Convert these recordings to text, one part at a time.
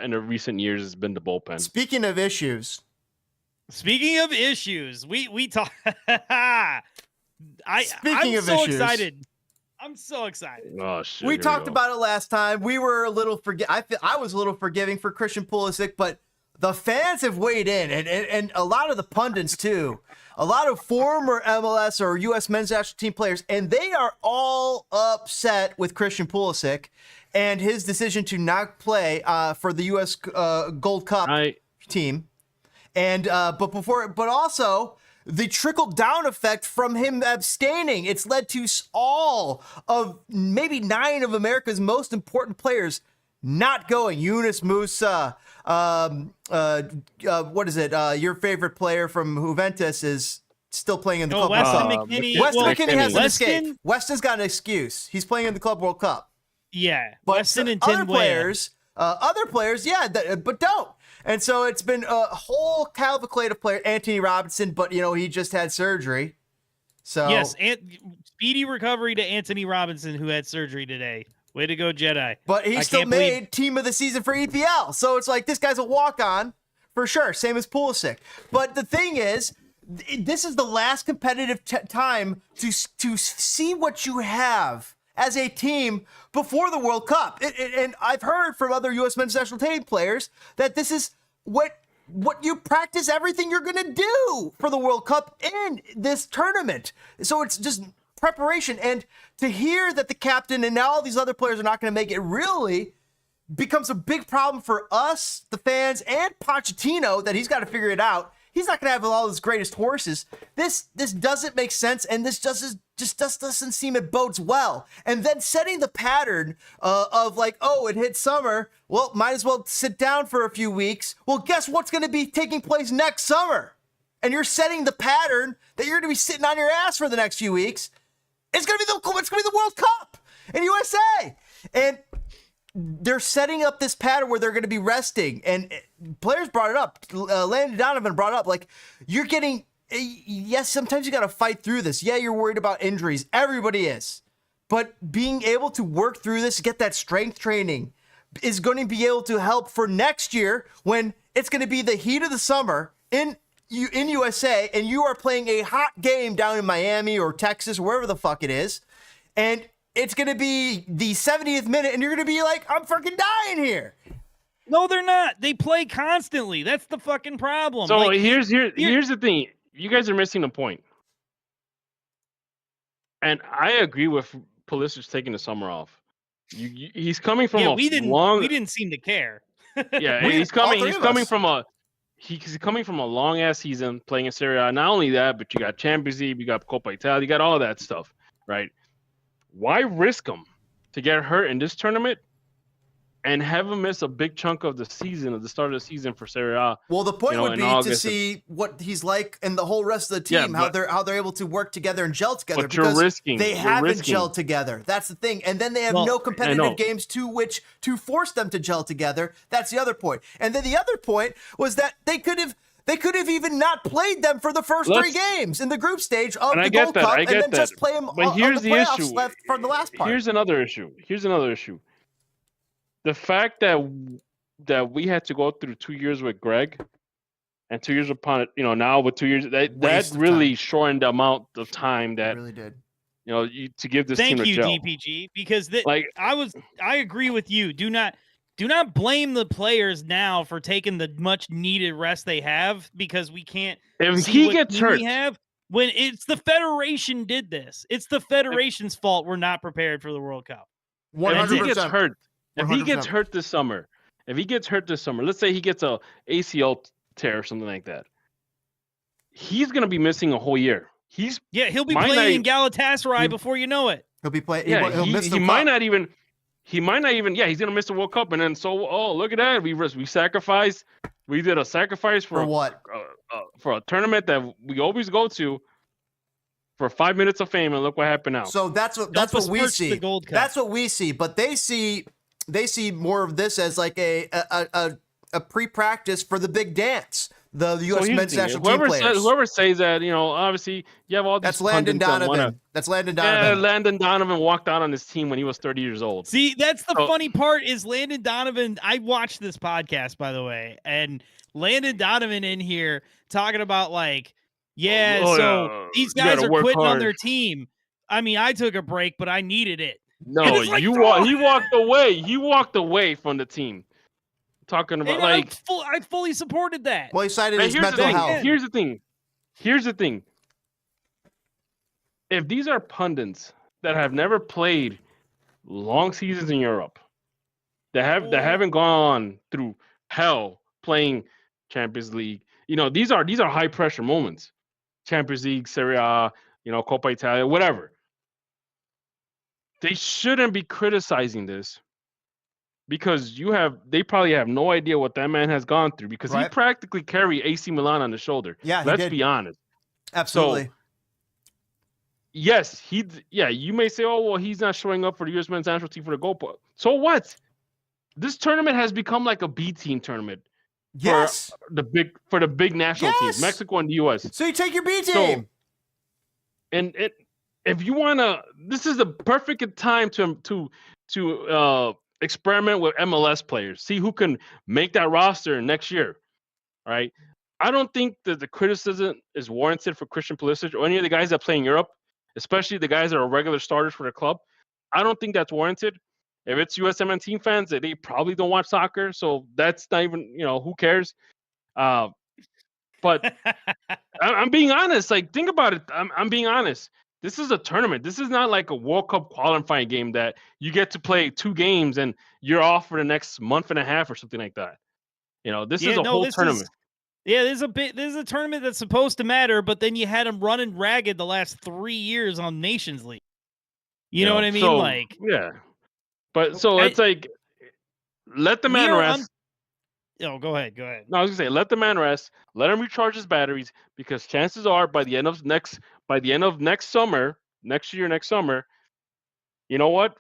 in the recent years has been the bullpen. Speaking of issues, we talk. I'm so excited. Oh shit! we talked about it last time. We were a little I was a little forgiving for Christian Pulisic, but the fans have weighed in, and a lot of the pundits too. A lot of former MLS or U.S. men's national team players, and they are all upset with Christian Pulisic and his decision to not play for the U.S. Gold Cup team. And but also the trickle down effect from him abstaining. It's led to all of maybe 9 of America's most important players not going. Yunus Musa, what is it? Your favorite player from Juventus is still playing in the Club World Cup. Weston McKennie has an escape. Weston's got an excuse. He's playing in the Club World Cup. Yeah, but Weston and other players, yeah, but don't. And so it's been a whole cavalcade of players. Anthony Robinson, but he just had surgery. So yes, speedy recovery to Anthony Robinson, who had surgery today. Way to go, Jedi. But he still made team of the season for EPL. So it's like, this guy's a walk-on for sure. Same as Pulisic. But the thing is, this is the last competitive time to see what you have as a team before the World Cup. And I've heard from other U.S. men's national team players that this is what you practice everything you're going to do for the World Cup in this tournament. So it's just preparation. And to hear that the captain and now all these other players are not going to make it really becomes a big problem for us, the fans, and Pochettino, that he's got to figure it out. He's not going to have all his greatest horses. This doesn't make sense, and this just doesn't seem it bodes well. And then setting the pattern of like, oh, it hit summer. Well, might as well sit down for a few weeks. Well, guess what's going to be taking place next summer? And you're setting the pattern that you're going to be sitting on your ass for the next few weeks. It's going to be the World Cup in USA. And they're setting up this pattern where they're going to be resting, and players brought it up. Landon Donovan brought it up. Like, you're getting, yes, sometimes you got to fight through this. Yeah, you're worried about injuries. Everybody is. But being able to work through this, get that strength training is going to be able to help for next year when it's going to be the heat of the summer in USA, and you are playing a hot game down in Miami or Texas, or wherever the fuck it is. And it's going to be the 70th minute, and you're going to be like, I'm fucking dying here. No, they're not. They play constantly. That's the fucking problem. So here's the thing. You guys are missing the point. And I agree with Pulisic taking the summer off. He's coming from we didn't seem to care. Yeah, he's coming from a long ass season playing in Serie A. Not only that, but you got Champions League, you got Coppa Italia, you got all that stuff, right? Why risk him to get hurt in this tournament and have him miss a big chunk of the season, of the start of the season for Serie A? Well, the point would be to see what he's like and the whole rest of the team, how they're able to work together and gel together. But because they haven't gelled together. That's the thing. And then they have no competitive games to which to force them to gel together. That's the other point. And then the other point was that they could have even not played them for the first 3 games in the group stage of the Gold Cup, and then just play them on the playoffs left from the last part. Here's another issue. The fact that we had to go through 2 years with Greg, and 2 years upon it, now with 2 years, that really shortened the amount of time that really did. To give this team a gel. Thank you, DPG, because I agree with you. Do not blame the players now for taking the much needed rest they have, because we can't. If he gets hurt, when it's the Federation did this. It's the Federation's fault we're not prepared for the World Cup. 100%. If he gets hurt this summer, let's say he gets a ACL tear or something like that, he's going to be missing a whole year. He'll be playing in Galatasaray before you know it. He'll be playing. Yeah, he might not even. He might not even. Yeah, he's gonna miss the World Cup, and then look at that. We sacrificed. We did a sacrifice for what? For a tournament that we always go to for 5 minutes of fame, and look what happened now. So that's what we see. That's what we see. But they see more of this as like a pre-practice for the big dance. the U.S. men's national team players. Whoever says that, obviously you have all these. That's Landon Donovan. That's Landon Donovan. Yeah, Landon Donovan walked out on his team when he was 30 years old. See, that's the funny part is Landon Donovan. I watched this podcast, by the way, and Landon Donovan in here talking about these guys are quitting on their team. I mean, I took a break, but I needed it. No, he walked away. He walked away from the team. Talking about I fully supported that. Well, he cited his mental health. Here's the thing. If these are pundits that have never played long seasons in Europe, that haven't gone through hell playing Champions League, these are high pressure moments. Champions League, Serie A, Coppa Italia, whatever. They shouldn't be criticizing this. Because they probably have no idea what that man has gone through because he practically carried AC Milan on the shoulder. Yeah, let's be honest. Absolutely. So, yes, you may say, oh, well, he's not showing up for the U.S. men's national team for the goal post. So what? This tournament has become like a B team tournament. Yes. For the big national teams, Mexico and the U.S. So you take your B team. And if you wanna, this is the perfect time to experiment with MLS players. See who can make that roster next year. Right? I don't think that the criticism is warranted for Christian Pulisic or any of the guys that play in Europe, especially the guys that are regular starters for the club. I don't think that's warranted. If it's USMNT fans, they probably don't watch soccer, so that's not even, who cares? But I'm being honest. Think about it. I'm being honest. This is a tournament. This is not like a World Cup qualifying game that you get to play 2 games and you're off for the next month and a half or something like that. This is a whole tournament. This is a tournament that's supposed to matter, but then you had them running ragged the last 3 years on Nations League. You know what I mean? So, yeah. But it's let the man rest. Go ahead. No, I was gonna say let the man rest. Let him recharge his batteries because chances are by the end of next summer, you know what?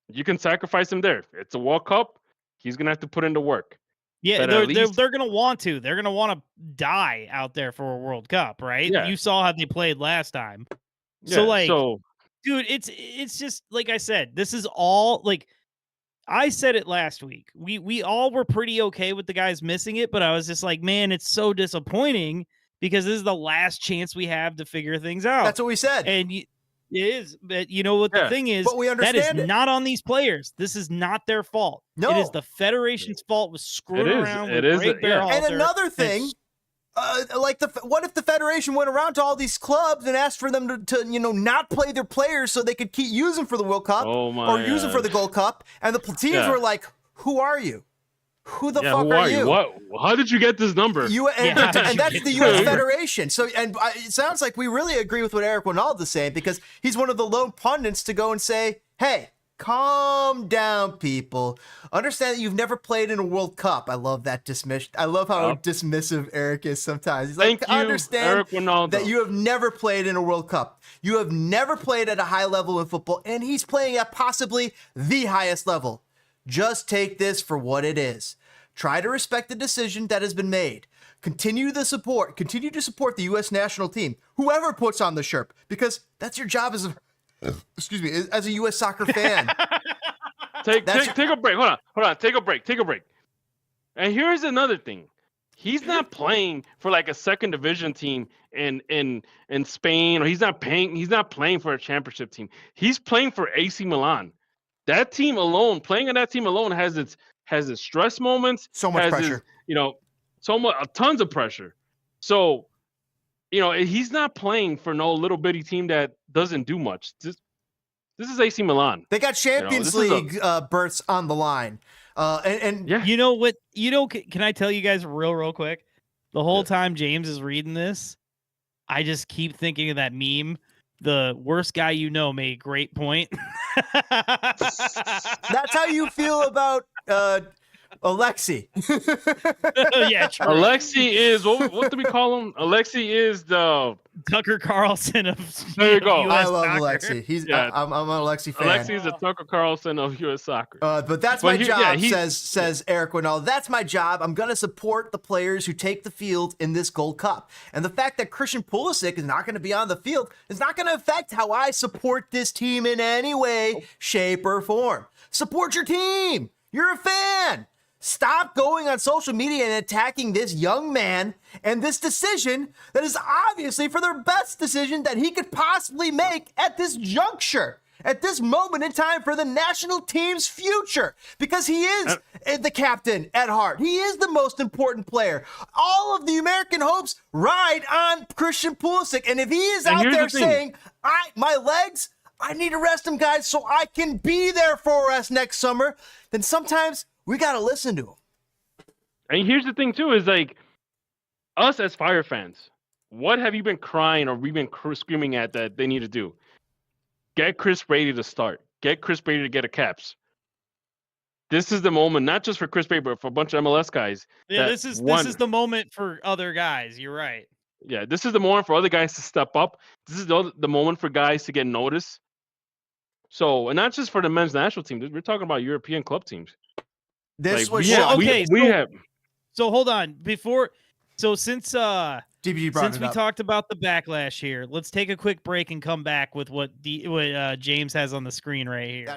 You can sacrifice him there. It's a World Cup. He's gonna have to put in the work. Yeah, they're gonna want to. They're gonna want to die out there for a World Cup, right? Yeah. You saw how they played last time. Yeah, dude, it's just like I said. This is all I said it last week. We all were pretty okay with the guys missing it, but I was just like, man, it's so disappointing because this is the last chance we have to figure things out. That's what we said. And it is, but you know what the thing is? But we understand that is not on these players. This is not their fault. No. It is the Federation's fault with screwing around with Greg Berhalter. And another thing, what if the Federation went around to all these clubs and asked for them to not play their players so they could keep using for the World Cup or use them for the Gold Cup, and the teams were like, "Who are you? Who the fuck are you? What? How did you get this number?" And that's the U.S. Federation. So, it sounds like we really agree with what Eric Winald is saying because he's one of the lone pundits to go and say, "Hey, calm down, people. Understand that you've never played in a World Cup." I love that dismiss. I love how dismissive Eric is sometimes. He's like, understand that you have never played in a World Cup. You have never played at a high level in football, and he's playing at possibly the highest level. Just take this for what it is. Try to respect the decision that has been made. Continue to support the U.S. national team, whoever puts on the shirt, because that's your job as a U.S. soccer fan. Take a break. Hold on. Take a break. And here's another thing. He's not playing for like a second division team in Spain, or he's not playing for a championship team. He's playing for AC Milan. That team alone, playing on that team alone has its stress moments. So much pressure. Tons of pressure. So, he's not playing for no little bitty team that doesn't do much. This is AC Milan. They got Champions League berths on the line. And yeah. You know what? Can I tell you guys real quick? The whole time James is reading this, I just keep thinking of that meme. The worst guy you know made a great point. That's how you feel about Alexi. Yeah, true. Alexi is what do we call him? Alexi is the Tucker Carlson of There you go. US I love soccer. Alexi. Yeah. I'm an Alexi fan. Alexi is the Tucker Carlson of U.S. soccer. But that's Well, my he- job, yeah, he- says Eric Winall. That's my job. I'm going to support the players who take the field in this Gold Cup. And the fact that Christian Pulisic is not going to be on the field is not going to affect how I support this team in any way, shape, or form. Support your team. You're a fan. Stop going on social media and attacking this young man and this decision that is obviously for the best decision that he could possibly make at this juncture, at this moment in time for the national team's future, because he is the captain at heart. He is the most important player. All of the American hopes ride on Christian Pulisic. And if he is And out here's there the thing. saying, my legs, I need to rest them, guys, so I can be there for us next summer, then sometimes we got to listen to him. And here's the thing too: is like us as Fire fans, what have you been crying or we've been screaming at that they need to do? Get Chris Brady to start. Get Chris Brady to get a caps. This is the moment, not just for Chris Brady, but for a bunch of MLS guys. Yeah, that this is the moment for other guys. You're right. Yeah, this is the moment for other guys to step up. This is the moment for guys to get noticed. So, and not just for the men's national team. We're talking about European club teams. This Like, was we have, shocking. okay, we so- have. So hold on. Since DBG brought since it we up. talked about the backlash here, let's take a quick break and come back with what James has on the screen right here. That's